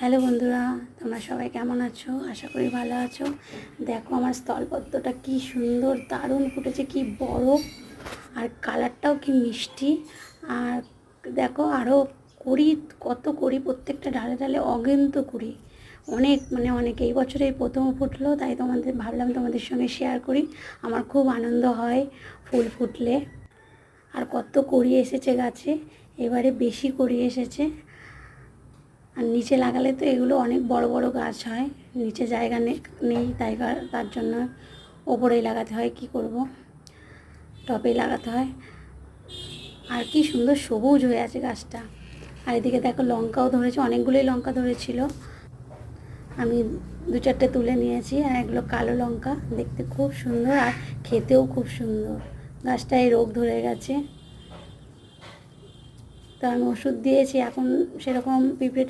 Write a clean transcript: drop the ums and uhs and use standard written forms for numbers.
Hello বন্ধুরা, তোমরা সবাই কেমন আছো? আশা করি ভালো আছো। দেখো আমার স্থলপদ্মটা কি সুন্দর, দারুণ ফুটেছে, কি বড়, আর কালারটাও কি মিষ্টি। আর দেখো আরও কুড়ি, কত কুড়ি, প্রত্যেকটা ডালে ডালে অগণিত কুড়ি, অনেক এই বছরে এই প্রথম ফুটলো, তাই ভাবলাম তোমাদের সঙ্গে শেয়ার করি। আমার খুব আনন্দ হয় ফুল ফুটলে। আর কত কুড়ি এসেছে গাছে, এবারে বেশি কুড়ি এসেছে। আর নিচে লাগালে তো এগুলো অনেক বড় বড় গাছ হয়, নিচে জায়গা নেই, তার জন্য ওপরেই লাগাতে হয়। কি করব, টবেই লাগাতে হয়। আর কি সুন্দর সবুজ হয়ে আছে গাছটা। আর এদিকে দেখো লঙ্কাও ধরেছে, অনেকগুলোই লঙ্কা ধরেছিল, আমি দু চারটে তুলে নিয়েছি। আর এগুলো কালো লঙ্কা, দেখতে খুব সুন্দর আর খেতেও খুব সুন্দর। গাছটায় রোগ ধরে গেছে, তো আমি ওষুধ দিয়েছি, এখন সেরকম পিঁপড়ে